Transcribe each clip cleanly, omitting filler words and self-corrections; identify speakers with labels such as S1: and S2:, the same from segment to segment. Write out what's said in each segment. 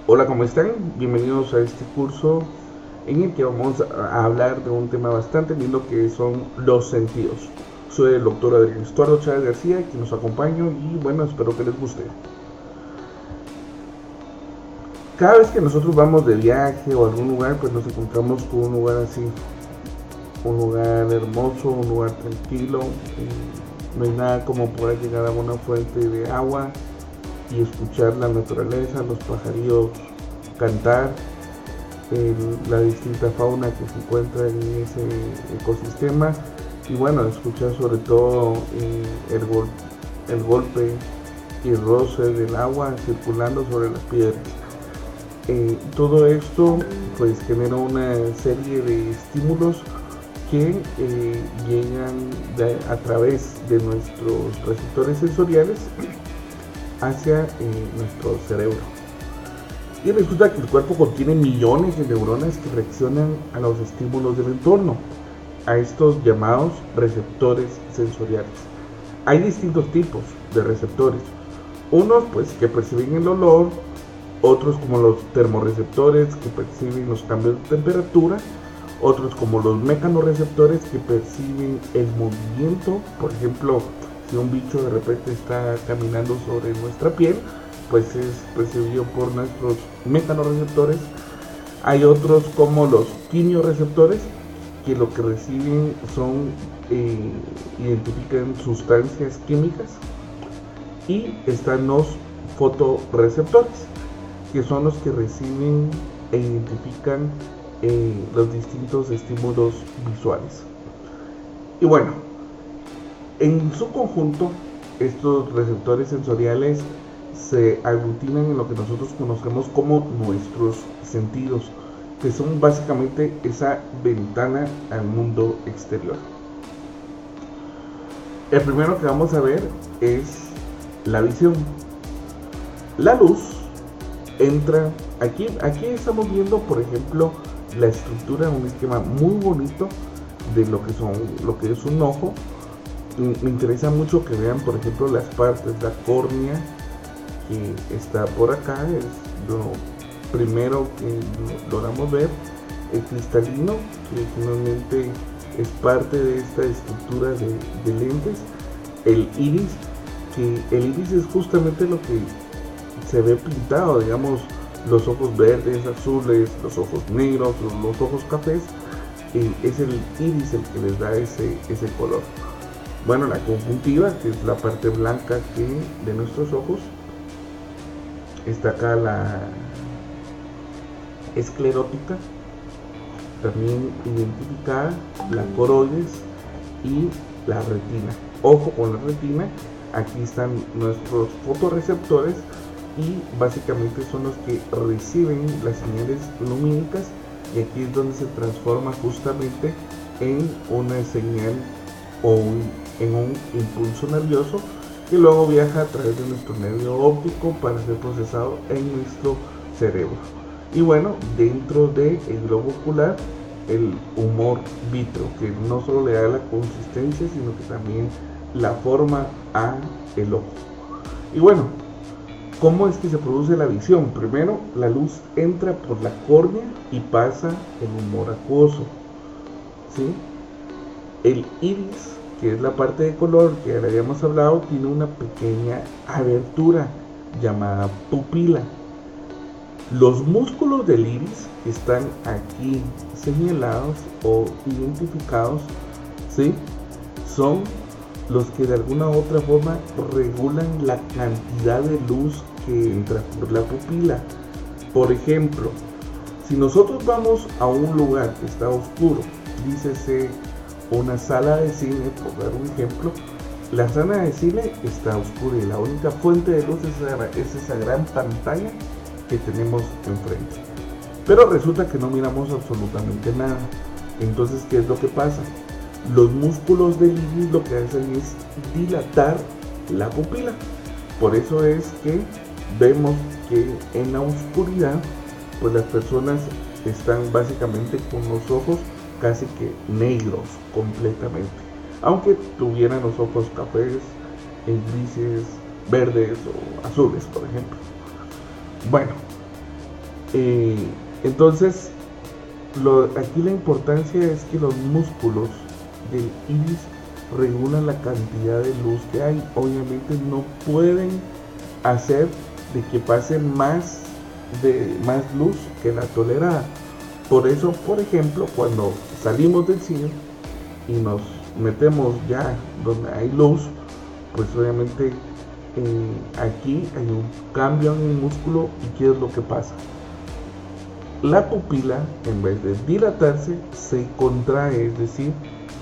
S1: Hola, ¿cómo están? Bienvenidos a este curso en el que vamos a hablar de un tema bastante lindo que son los sentidos. Soy el doctor Adrián Estuardo Chávez García, quien nos acompaña y bueno, espero que les guste. Cada vez que nosotros vamos de viaje o a algún lugar, pues nos encontramos con un lugar así, un lugar hermoso, un lugar tranquilo. No hay nada como poder llegar a una fuente de agua y escuchar la naturaleza, los pajarillos cantar, la distinta fauna que se encuentra en ese ecosistema y bueno, escuchar sobre todo el golpe y el roce del agua circulando sobre las piedras. Todo esto pues genera una serie de estímulos que llegan a través de nuestros receptores sensoriales hacia nuestro cerebro. Y resulta que el cuerpo contiene millones de neuronas que reaccionan a los estímulos del entorno, a estos llamados receptores sensoriales. Hay distintos tipos de receptores. Unos pues que perciben el olor, otros como los termorreceptores que perciben los cambios de temperatura, otros como los mecanorreceptores que perciben el movimiento. Por ejemplo, si un bicho de repente está caminando sobre nuestra piel, pues es percibido por nuestros mecanorreceptores. Hay otros como los quimioreceptores que lo que reciben son, identifican sustancias químicas, y están los fotorreceptores que son los que reciben e identifican los distintos estímulos visuales. Y bueno, en su conjunto, estos receptores sensoriales se aglutinan en lo que nosotros conocemos como nuestros sentidos, que son básicamente esa ventana al mundo exterior. El primero que vamos a ver es la visión. La luz entra aquí estamos viendo, por ejemplo, la estructura, un esquema muy bonito de lo que es un ojo. Me interesa mucho que vean, por ejemplo, las partes, la córnea que está por acá, es lo primero que logramos ver. El cristalino, que finalmente es parte de esta estructura de lentes. El iris, que el iris es justamente lo que se ve pintado, digamos, los ojos verdes, azules, los ojos negros, los ojos cafés. Es el iris el que les da ese color. Bueno, la conjuntiva, que es la parte blanca de nuestros ojos. Está acá la esclerótica, también identificada, la coroides y la retina. Ojo con la retina, aquí están nuestros fotorreceptores y básicamente son los que reciben las señales lumínicas, y aquí es donde se transforma justamente en una señal o en un impulso nervioso que luego viaja a través de nuestro nervio óptico para ser procesado en nuestro cerebro. Y bueno, dentro del globo ocular, el humor vítreo, que no solo le da la consistencia, sino que también la forma a el ojo. Y bueno, ¿cómo es que se produce la visión? Primero, la luz entra por la córnea y pasa el humor acuoso, ¿sí? El iris, que es la parte de color que ya habíamos hablado, tiene una pequeña abertura llamada pupila. Los músculos del iris están aquí señalados o identificados, ¿sí? Son los que de alguna u otra forma regulan la cantidad de luz que entra por la pupila. Por ejemplo, si nosotros vamos a un lugar que está oscuro, dícese una sala de cine, por dar un ejemplo, la sala de cine está oscura y la única fuente de luz es esa gran pantalla que tenemos enfrente. Pero resulta que no miramos absolutamente nada. Entonces, ¿qué es lo que pasa? Los músculos del iris lo que hacen es dilatar la pupila. Por eso es que vemos que en la oscuridad, pues las personas están básicamente con los ojos casi que negros completamente, aunque tuvieran los ojos cafés, grises, verdes o azules, por ejemplo. Bueno, Eh, entonces, aquí la importancia es que los músculos del iris regulan la cantidad de luz que hay. Obviamente no pueden hacer de que pase más luz que la tolerada. Por eso, por ejemplo, cuando salimos del cine y nos metemos ya donde hay luz, pues obviamente aquí hay un cambio en el músculo. ¿Y qué es lo que pasa? La pupila, en vez de dilatarse, se contrae, es decir,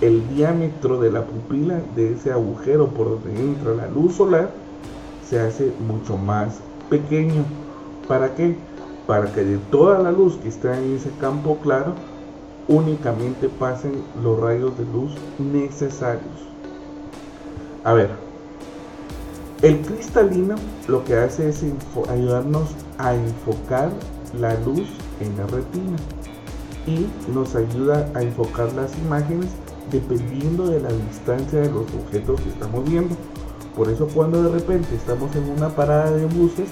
S1: el diámetro de la pupila, de ese agujero por donde entra la luz solar, se hace mucho más pequeño. ¿Para qué? Para que de toda la luz que está en ese campo claro, únicamente pasen los rayos de luz necesarios. A ver, el cristalino lo que hace es ayudarnos a enfocar la luz en la retina y nos ayuda a enfocar las imágenes dependiendo de la distancia de los objetos que estamos viendo. Por eso cuando de repente estamos en una parada de buses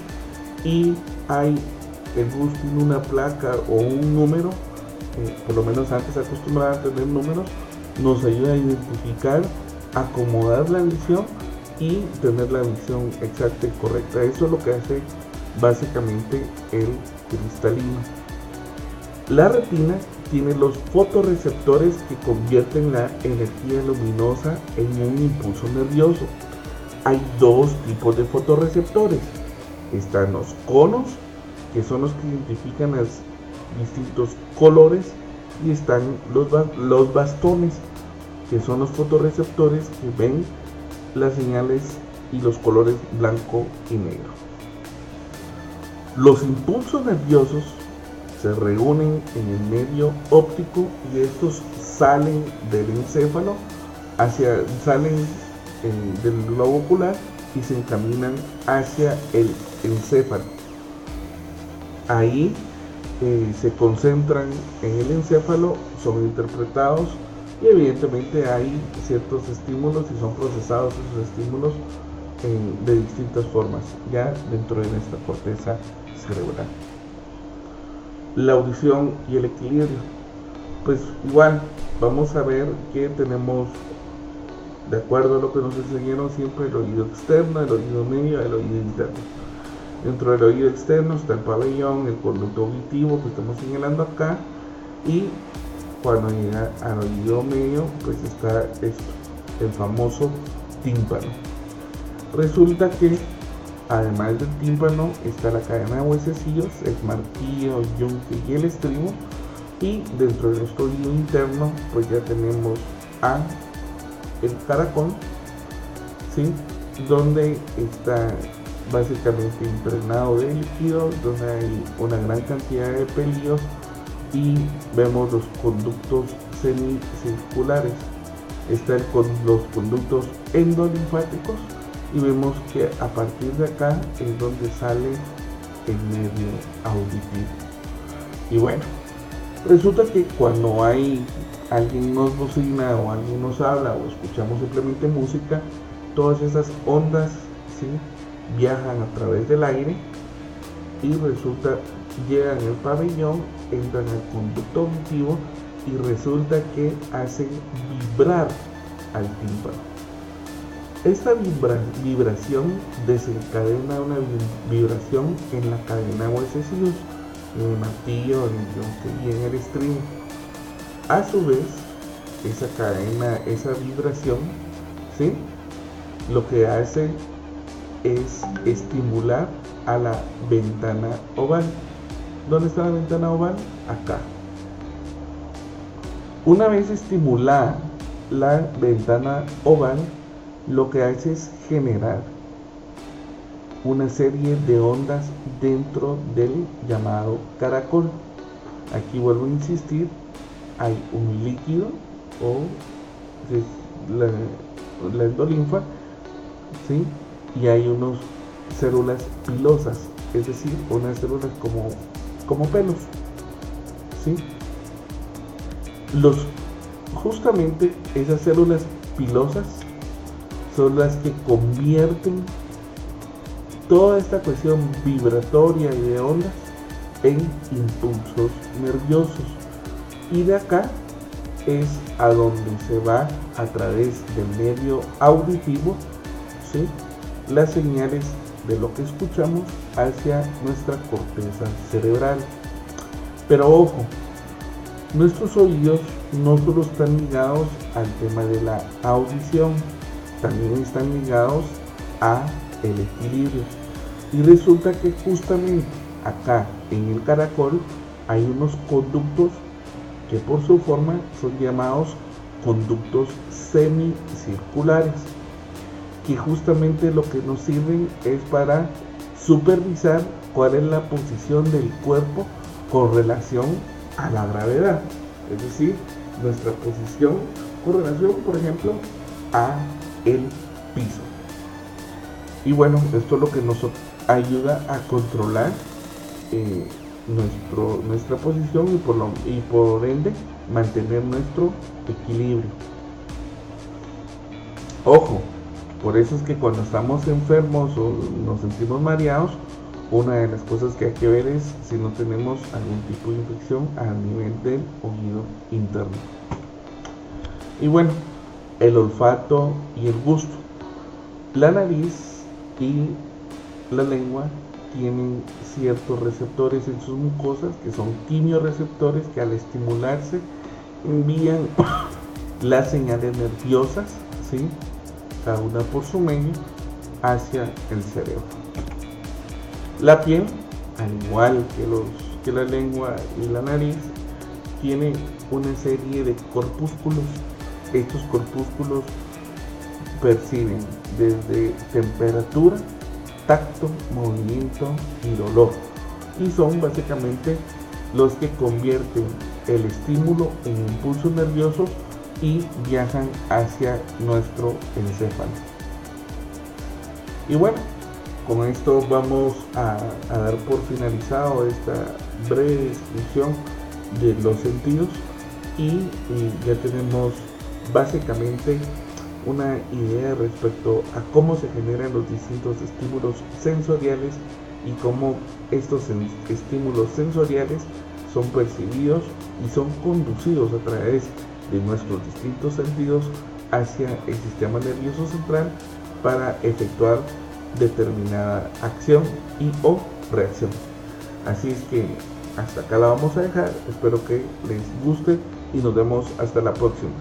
S1: y el bus tiene una placa o un número, por lo menos antes acostumbraba a tener números, nos ayuda a identificar, acomodar la visión y tener la visión exacta y correcta. Eso es lo que hace básicamente el cristalino. La retina tiene los fotorreceptores que convierten la energía luminosa en un impulso nervioso. Hay dos tipos de fotorreceptores. Están los conos, que son los que identifican los distintos colores, y están los bastones, que son los fotorreceptores que ven las señales y los colores blanco y negro. Los impulsos nerviosos se reúnen en el medio óptico y estos salen del encéfalo, salen del globo ocular y se encaminan hacia el encéfalo. Ahí se concentran en el encéfalo, son interpretados y evidentemente hay ciertos estímulos y son procesados esos estímulos de distintas formas ya dentro de nuestra corteza cerebral. La audición y el equilibrio, pues igual vamos a ver que tenemos, de acuerdo a lo que nos enseñaron siempre, el oído externo, el oído medio y el oído interno. Dentro del oído externo está el pabellón, el conducto auditivo que estamos señalando acá, y cuando llega al oído medio pues está esto, el famoso tímpano. Resulta que además del tímpano está la cadena de huesecillos, el martillo, el yunque y el estribo, y dentro de nuestro oído interno pues ya tenemos el caracol, ¿sí? Donde está básicamente impregnado de líquido, donde hay una gran cantidad de pelillos y vemos los conductos semicirculares. Están los conductos endolinfáticos y vemos que a partir de acá es donde sale el medio auditivo. Y bueno, resulta que cuando alguien nos bocina o alguien nos habla o escuchamos simplemente música, todas esas ondas, ¿sí?, viajan a través del aire y llegan al pabellón, entran al conducto auditivo y resulta que hacen vibrar al tímpano. Esta vibración desencadena una vibración en la cadena de huesecillos, en el martillo, en el yunque y en el estribo. A su vez, esa vibración, ¿sí?, lo que hace es estimular a la ventana oval. ¿Dónde está la ventana oval? Acá. Una vez estimulada la ventana oval, lo que hace es generar una serie de ondas dentro del llamado caracol. Aquí vuelvo a insistir, hay un líquido o la endolinfa, ¿sí?, y hay unas células pilosas, es decir, unas células como pelos, ¿sí? Justamente esas células pilosas son las que convierten toda esta cuestión vibratoria y de ondas en impulsos nerviosos. Y de acá es a donde se va a través del medio auditivo, ¿sí?, las señales de lo que escuchamos hacia nuestra corteza cerebral. Pero ojo, nuestros oídos no solo están ligados al tema de la audición, también están ligados a el equilibrio. Y resulta que justamente acá en el caracol hay unos conductos que por su forma son llamados conductos semicirculares, que justamente lo que nos sirven es para supervisar cuál es la posición del cuerpo con relación a la gravedad, es decir, nuestra posición con relación, por ejemplo, a el piso. Y bueno, esto es lo que nos ayuda a controlar nuestra posición y por ende mantener nuestro equilibrio. Ojo, por eso es que cuando estamos enfermos o nos sentimos mareados, una de las cosas que hay que ver es si no tenemos algún tipo de infección a nivel del oído interno. Y bueno, el olfato y el gusto. La nariz y la lengua tienen ciertos receptores en sus mucosas que son quimioreceptores que al estimularse envían las señales nerviosas, ¿sí?, cada una por su medio, hacia el cerebro. La piel, al igual que la lengua y la nariz, tiene una serie de corpúsculos. Estos corpúsculos perciben desde temperatura, tacto, movimiento y dolor, y son básicamente los que convierten el estímulo en impulsos nerviosos y viajan hacia nuestro encéfalo. Y bueno, con esto vamos a dar por finalizado esta breve descripción de los sentidos y ya tenemos básicamente una idea respecto a cómo se generan los distintos estímulos sensoriales y cómo estos estímulos sensoriales son percibidos y son conducidos a través de nuestros distintos sentidos hacia el sistema nervioso central para efectuar determinada acción y o reacción. Así es que hasta acá la vamos a dejar, espero que les guste y nos vemos hasta la próxima.